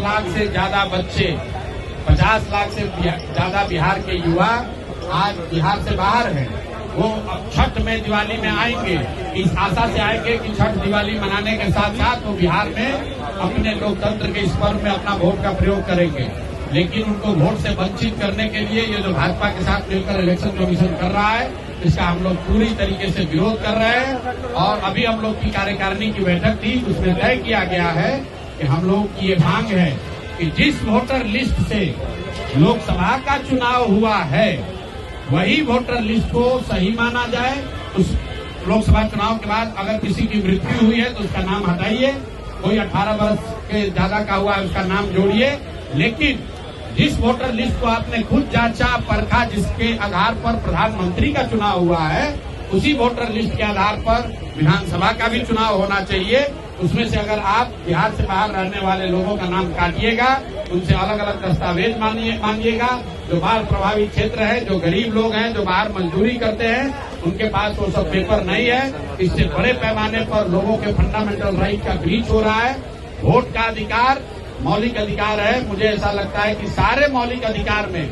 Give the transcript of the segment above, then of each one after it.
लाख से ज्यादा बच्चे, 50 लाख से ज्यादा बिहार के युवा आज बिहार से बाहर हैं। वो अब छठ में, दिवाली में आएंगे, इस आशा से आएंगे कि छठ दिवाली मनाने के साथ साथ वो बिहार में अपने लोकतंत्र के इस पर्व में अपना वोट का प्रयोग करेंगे। लेकिन उनको वोट से वंचित करने के लिए ये जो भाजपा के साथ मिलकर इलेक्शन कमीशन कर रहा है, इसका हम लोग पूरी तरीके से विरोध कर रहे हैं। और अभी हम लोग की कार्यकारिणी की बैठक थी, उसमें तय किया गया है कि हम लोग की ये मांग है कि जिस वोटर लिस्ट से लोकसभा का चुनाव हुआ है, वही वोटर लिस्ट को सही माना जाए। उस लोकसभा चुनाव के बाद अगर किसी की मृत्यु हुई है तो उसका नाम हटाइए, कोई 18 वर्ष के ज्यादा का हुआ है उसका नाम जोड़िए। लेकिन जिस वोटर लिस्ट को आपने खुद जांचा परखा, जिसके आधार पर प्रधानमंत्री का चुनाव हुआ है, उसी वोटर लिस्ट के आधार पर विधानसभा का भी चुनाव होना चाहिए। उसमें से अगर आप बिहार से बाहर रहने वाले लोगों का नाम काटिएगा, उनसे अलग अलग दस्तावेज मांगिएगा। जो बाढ़ प्रभावित क्षेत्र है, जो गरीब लोग हैं, जो बाहर मजदूरी करते हैं, उनके पास वो सब पेपर नहीं है। इससे बड़े पैमाने पर लोगों के फंडामेंटल राइट का ब्रीच हो रहा है। वोट का अधिकार मौलिक अधिकार है। मुझे ऐसा लगता है कि सारे मौलिक अधिकार में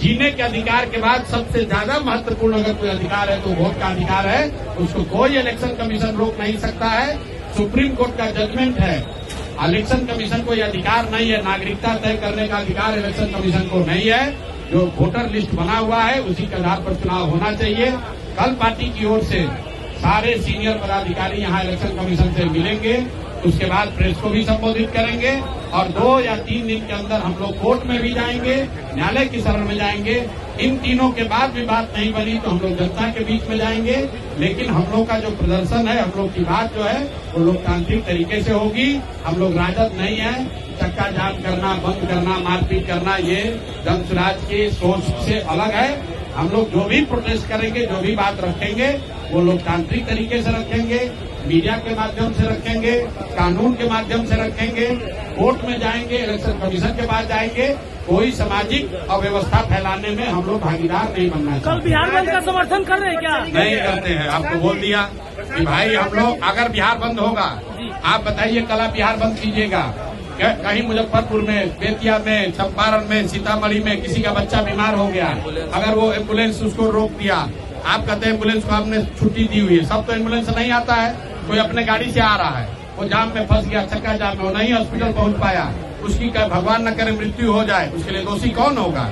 जीने के अधिकार के बाद सबसे ज्यादा महत्वपूर्ण अगर कोई अधिकार है तो वोट का अधिकार है। उसको कोई इलेक्शन कमीशन रोक नहीं सकता है। सुप्रीम कोर्ट का जजमेंट है। इलेक्शन कमीशन को यह अधिकार नहीं है, नागरिकता तय करने का अधिकार इलेक्शन कमीशन को नहीं है। जो वोटर लिस्ट बना हुआ है उसी के आधार पर चुनाव होना चाहिए। कल पार्टी की ओर से सारे सीनियर पदाधिकारी यहाँ इलेक्शन कमीशन से मिलेंगे, उसके बाद प्रेस को भी संबोधित करेंगे और 2 या 3 दिन के अंदर हम लोग कोर्ट में भी जाएंगे, न्यायालय की शरण में जाएंगे। इन तीनों के बाद भी बात नहीं बनी तो हम लोग जनता के बीच में जाएंगे। लेकिन हम लोग का जो प्रदर्शन है, हम लोग की बात जो है वो लोकतांत्रिक तरीके से होगी। हम लोग राजद नहीं है। चक्का जाम करना, बंद करना, मारपीट करना, ये जन स्वराज की सोच से अलग है। हम लोग जो भी प्रोटेस्ट करेंगे, जो भी बात रखेंगे, वो लोकतांत्रिक तरीके से रखेंगे, मीडिया के माध्यम से रखेंगे, कानून के माध्यम से रखेंगे, कोर्ट में जाएंगे, इलेक्शन कमीशन के पास जाएंगे। कोई सामाजिक अव्यवस्था फैलाने में हम लोग भागीदार नहीं बनना चाहिए। कल बिहार बंद का समर्थन कर रहे हैं क्या? नहीं करते हैं। आपको बोल दिया कि भाई हम लोग अगर बिहार बंद होगा, आप बताइए कल आप बिहार बंद कीजिएगा, कहीं मुजफ्फरपुर में, बेतिया में, चंपारण में, सीतामढ़ी में किसी का बच्चा बीमार हो गया, अगर वो एम्बुलेंस उसको रोक दिया, आप कहते हैं एम्बुलेंस को आपने छुट्टी दी हुई है। सब तो एम्बुलेंस नहीं आता है, कोई अपने गाड़ी से आ रहा है, वो जाम में फंस गया, चक्का जाम में, वो नहीं हॉस्पिटल पहुंच पाया, उसकी भगवान न करे मृत्यु हो जाए, उसके लिए दोषी कौन होगा?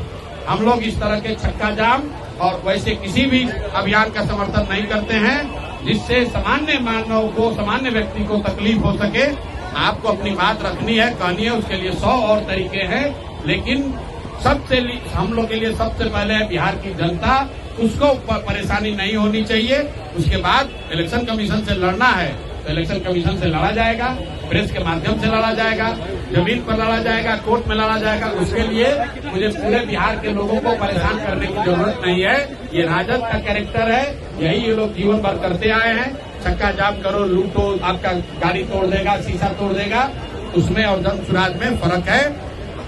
हम लोग इस तरह के चक्का जाम और वैसे किसी भी अभियान का समर्थन नहीं करते हैं जिससे सामान्य मानव को, सामान्य व्यक्ति को तकलीफ हो सके। आपको अपनी बात रखनी है, कहनी है, उसके लिए 100 और तरीके हैं। लेकिन हम लोग के लिए सबसे पहले है बिहार की जनता, उसको परेशानी नहीं होनी चाहिए। उसके बाद इलेक्शन कमीशन से लड़ना है तो इलेक्शन कमीशन से लड़ा जाएगा, प्रेस के माध्यम से लड़ा जाएगा, जमीन पर लड़ा जाएगा, कोर्ट में लड़ा जाएगा। उसके लिए मुझे पूरे बिहार के लोगों को परेशान करने की जरूरत नहीं है। ये राजद का कैरेक्टर है, यही ये लोग जीवन भर करते आए हैं। चक्का जाम करो, लूटो, आपका गाड़ी तोड़ देगा, शीशा तोड़ देगा, उसमें और जन स्वराज में फर्क है।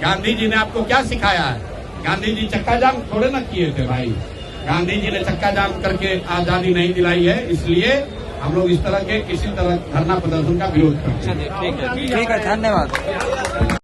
गांधी जी ने आपको क्या सिखाया है? गांधी जी चक्का जाम थोड़े ना किए थे भाई। गांधी जी ने चक्का जाम करके आजादी नहीं दिलाई है। इसलिए हम लोग इस तरह के किसी तरह धरना प्रदर्शन का विरोध करते हैं। ठीक है, धन्यवाद।